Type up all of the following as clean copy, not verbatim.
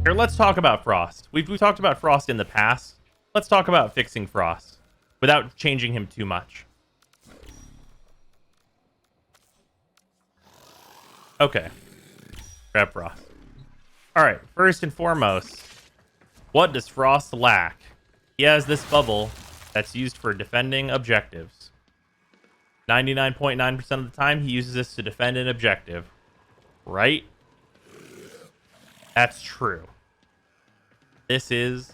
Here, let's talk about Frost. We've talked about Frost in the past. Let's talk about fixing Frost without changing him too much. Okay. Grab Frost. Alright, first and foremost, what does Frost lack? He has this bubble that's used for defending objectives. 99.9% of the time, he uses this to defend an objective. Right? That's true. This is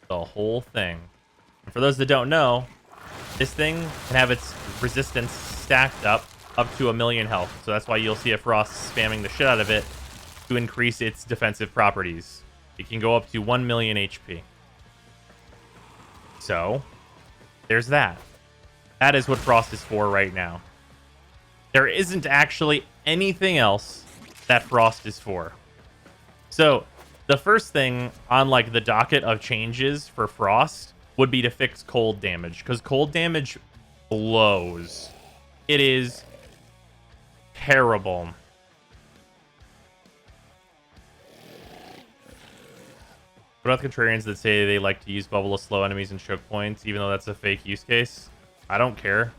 the whole thing. And for those that don't know, this thing can have its resistance stacked up to 1,000,000 health. So that's why you'll see a Frost spamming the shit out of it to increase its defensive properties. It can go up to 1,000,000 HP. So, there's that. That is what Frost is for right now. There isn't actually anything else that Frost is for. So, the first thing on like the docket of changes for Frost would be to fix cold damage, because cold damage blows. It is terrible. What about the contrarians that say they like to use bubble to slow enemies and choke points, even though that's a fake use case? I don't care.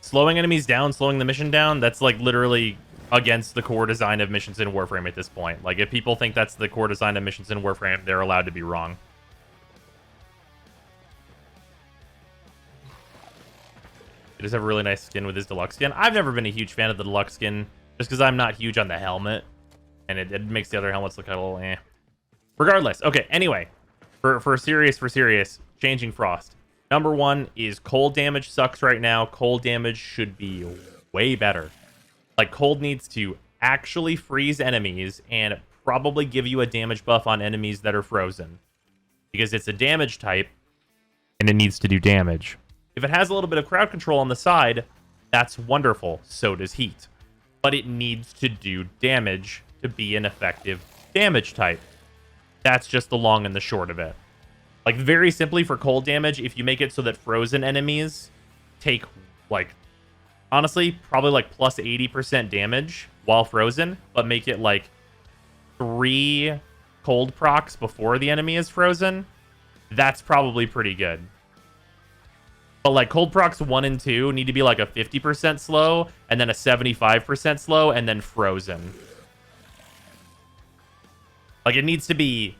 Slowing enemies down, slowing the mission down, that's like literally against the core design of missions in Warframe at this point. Like, if people think that's the core design of missions in Warframe, they're allowed to be wrong. He does have a really nice skin with his deluxe skin. I've never been a huge fan of the deluxe skin, just because I'm not huge on the helmet. And it makes the other helmets look a little eh. Regardless, okay, anyway. For serious, changing Frost. Number one is cold damage sucks right now. Cold damage should be way better. Like, cold needs to actually freeze enemies and probably give you a damage buff on enemies that are frozen. Because it's a damage type, and it needs to do damage. If it has a little bit of crowd control on the side, that's wonderful. So does heat. But it needs to do damage to be an effective damage type. That's just the long and the short of it. Like, very simply, for cold damage, if you make it so that frozen enemies take, like, honestly, probably like plus 80% damage while frozen, but make it like 3 cold procs before the enemy is frozen, that's probably pretty good. But like, cold procs 1 and 2 need to be like a 50% slow, and then a 75% slow, and then frozen. Like, it needs to be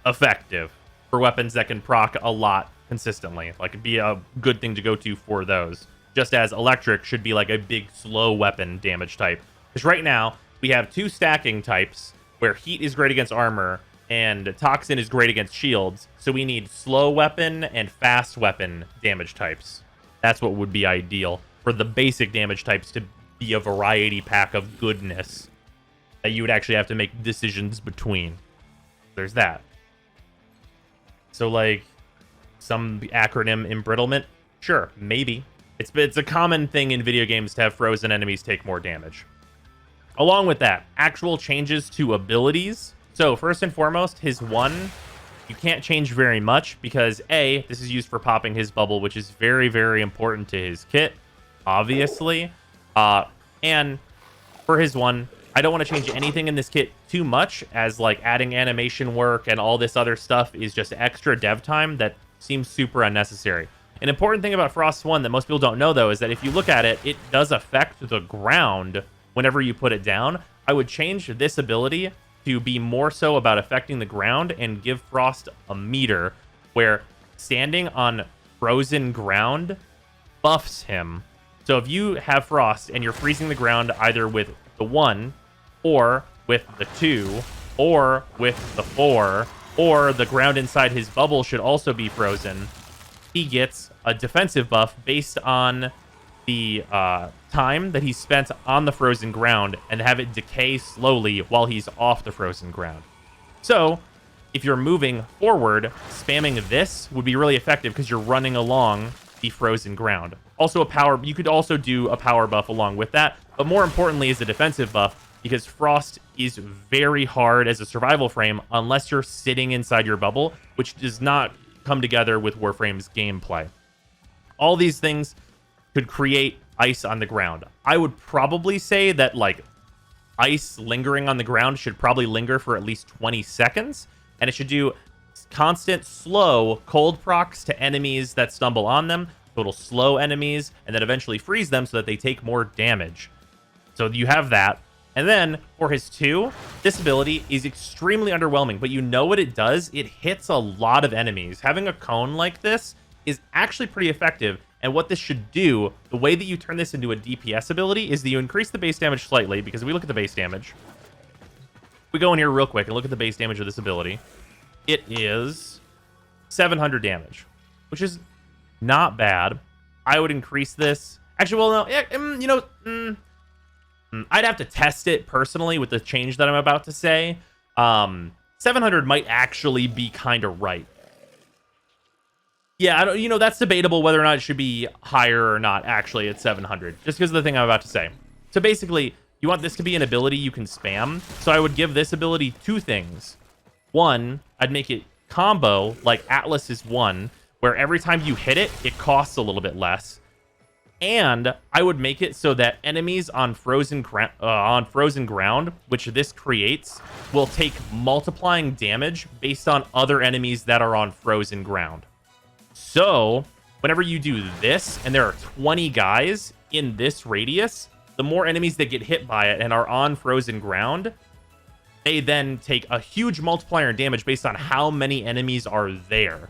effective for weapons that can proc a lot consistently. Like, it'd be a good thing to go to for those. Just as electric should be like a big slow weapon damage type. Because right now, we have 2 stacking types where heat is great against armor and toxin is great against shields. So we need slow weapon and fast weapon damage types. That's what would be ideal for the basic damage types to be a variety pack of goodness that you would actually have to make decisions between. There's that. So, like, some acronym embrittlement? Sure, maybe. It's a common thing in video games to have frozen enemies take more damage. Along with that, actual changes to abilities. So, first and foremost, his 1, you can't change very much because, A, this is used for popping his bubble, which is very, very important to his kit, obviously. And for his 1, I don't want to change anything in this kit too much, as like adding animation work and all this other stuff is just extra dev time that seems super unnecessary. An important thing about Frost 1 that most people don't know, though, is that if you look at it, it does affect the ground whenever you put it down. I would change this ability to be more so about affecting the ground and give Frost a meter where standing on frozen ground buffs him. So if you have Frost and you're freezing the ground either with the 1, or with the 2, or with the 4, or the ground inside his bubble should also be frozen, he gets a defensive buff based on the time that he spent on the frozen ground and have it decay slowly while he's off the frozen ground. So, if you're moving forward, spamming this would be really effective because you're running along the frozen ground. Also, you could also do a power buff along with that, but more importantly is a defensive buff, because Frost is very hard as a survival frame unless you're sitting inside your bubble, which does not come together with Warframe's gameplay. All these things could create ice on the ground. I would probably say that, like, ice lingering on the ground should probably linger for at least 20 seconds, and it should do constant slow cold procs to enemies that stumble on them, total slow enemies, and then eventually freeze them so that they take more damage. So you have that. And then for his 2, this ability is extremely underwhelming, but you know what it does? It hits a lot of enemies. Having a cone like this is actually pretty effective. And what this should do, the way that you turn this into a DPS ability, is that you increase the base damage slightly, because if we look at the base damage, we go in here real quick and look at the base damage of this ability. It is 700 damage, which is not bad. I would increase this. Actually, well, no, I'd have to test it personally with the change that I'm about to say. 700 might actually be kind of right. Yeah, I don't, that's debatable whether or not it should be higher or not, actually, at 700, just because of the thing I'm about to say. So basically, you want this to be an ability you can spam, so I would give this ability 2 things. 1, I'd make it combo, like Atlas is 1, where every time you hit it, it costs a little bit less. And I would make it so that enemies on frozen ground, which this creates, will take multiplying damage based on other enemies that are on frozen ground. So, whenever you do this, and there are 20 guys in this radius, the more enemies that get hit by it and are on frozen ground, they then take a huge multiplier in damage based on how many enemies are there.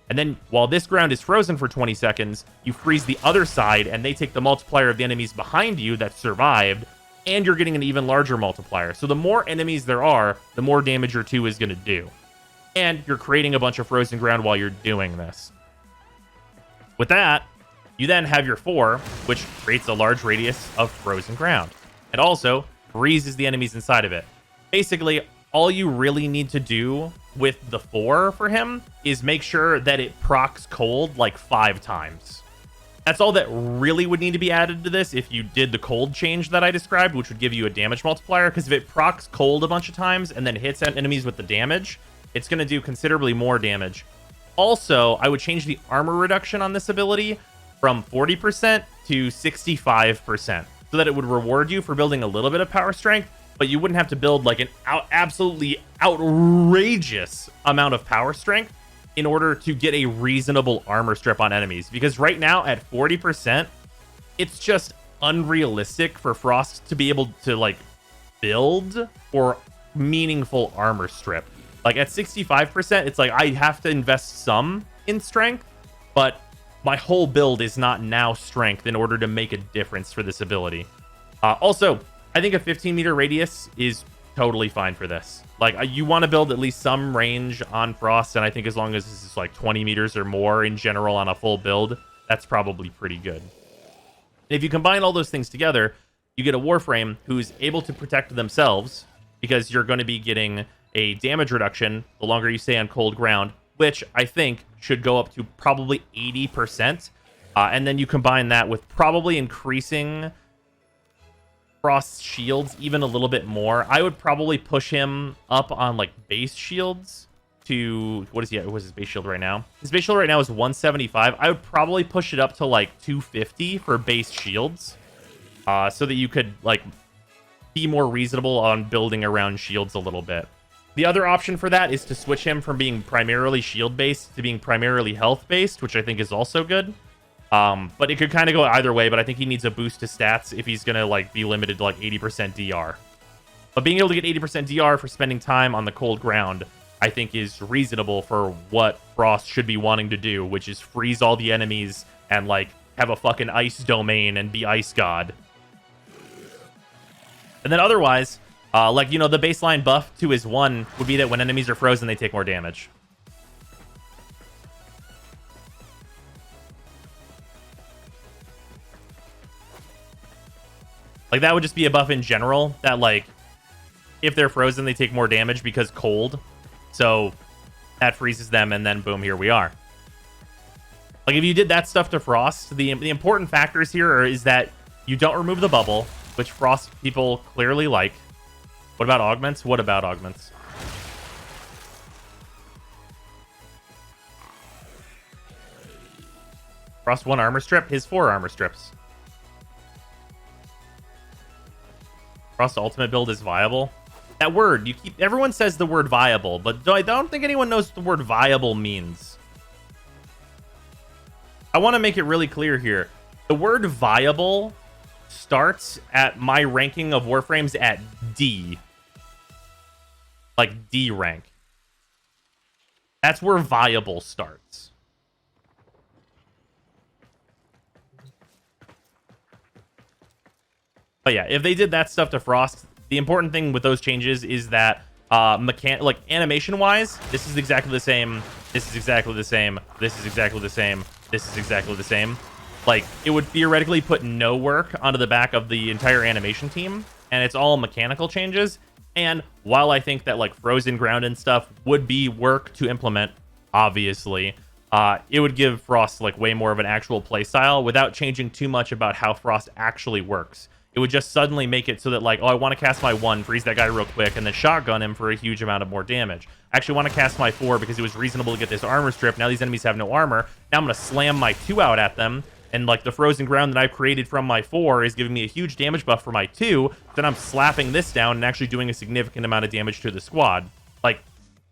And then, while this ground is frozen for 20 seconds, you freeze the other side, and they take the multiplier of the enemies behind you that survived, and you're getting an even larger multiplier. So the more enemies there are, the more damage your 2 is going to do. And you're creating a bunch of frozen ground while you're doing this. With that, you then have your 4, which creates a large radius of frozen ground, and also freezes the enemies inside of it. Basically, all you really need to do with the 4 for him is make sure that it procs cold like 5 times. That's all that really would need to be added to this if you did the cold change that I described, which would give you a damage multiplier, because if it procs cold a bunch of times and then hits enemies with the damage, it's going to do considerably more damage. Also, I would change the armor reduction on this ability from 40% to 65%, so that it would reward you for building a little bit of power strength, but you wouldn't have to build like an absolutely outrageous amount of power strength in order to get a reasonable armor strip on enemies. Because right now at 40%, it's just unrealistic for Frost to be able to like build for meaningful armor strip. Like at 65%, it's like I have to invest some in strength, but my whole build is not now strength in order to make a difference for this ability. Also, I think a 15-meter radius is totally fine for this. Like, you want to build at least some range on Frost, and I think as long as this is like 20 meters or more in general on a full build, that's probably pretty good. And if you combine all those things together, you get a Warframe who's able to protect themselves, because you're going to be getting a damage reduction the longer you stay on cold ground, which I think should go up to probably 80%. And then you combine that with probably increasing Frost's shields even a little bit more. I would probably push him up on like base shields to, what is his base shield right now? His base shield right now is 175. I would probably push it up to like 250 for base shields, so that you could like be more reasonable on building around shields a little bit. The other option for that is to switch him from being primarily shield-based to being primarily health-based, which I think is also good. But it could kind of go either way, but I think he needs a boost to stats if he's going to like be limited to like 80% DR. But being able to get 80% DR for spending time on the cold ground, I think is reasonable for what Frost should be wanting to do, which is freeze all the enemies and like have a fucking ice domain and be Ice God. And then otherwise, like, the baseline buff to his 1 would be that when enemies are frozen, they take more damage. Like, that would just be a buff in general, that, like, if they're frozen, they take more damage because cold. So, that freezes them, and then boom, here we are. Like, if you did that stuff to Frost, the important factors here is that you don't remove the bubble, which Frost people clearly like. What about augments? What about augments? Frost 1 armor strip, his 4 armor strips. Frost ultimate build is viable. That word, everyone says the word viable, but I don't think anyone knows what the word viable means. I want to make it really clear here. The word viable starts at my ranking of Warframes at D. Like D rank. That's where viable starts. But yeah, if they did that stuff to Frost, the important thing with those changes is that like animation wise, this is exactly the same. This is exactly the same. This is exactly the same. This is exactly the same. Like, it would theoretically put no work onto the back of the entire animation team, and it's all mechanical changes. And while I think that like frozen ground and stuff would be work to implement, obviously, it would give Frost like way more of an actual play style without changing too much about how Frost actually works. It would just suddenly make it so that like, oh, I want to cast my 1, freeze that guy real quick, and then shotgun him for a huge amount of more damage. I actually want to cast my 4 because it was reasonable to get this armor strip. Now these enemies have no armor. Now I'm going to slam my 2 out at them. And like the frozen ground that I've created from my 4 is giving me a huge damage buff for my 2. Then I'm slapping this down and actually doing a significant amount of damage to the squad. Like,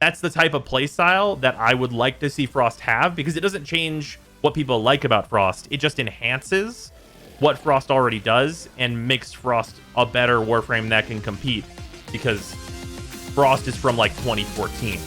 that's the type of playstyle that I would like to see Frost have, because it doesn't change what people like about Frost. It just enhances what Frost already does and makes Frost a better Warframe that can compete, because Frost is from like 2014.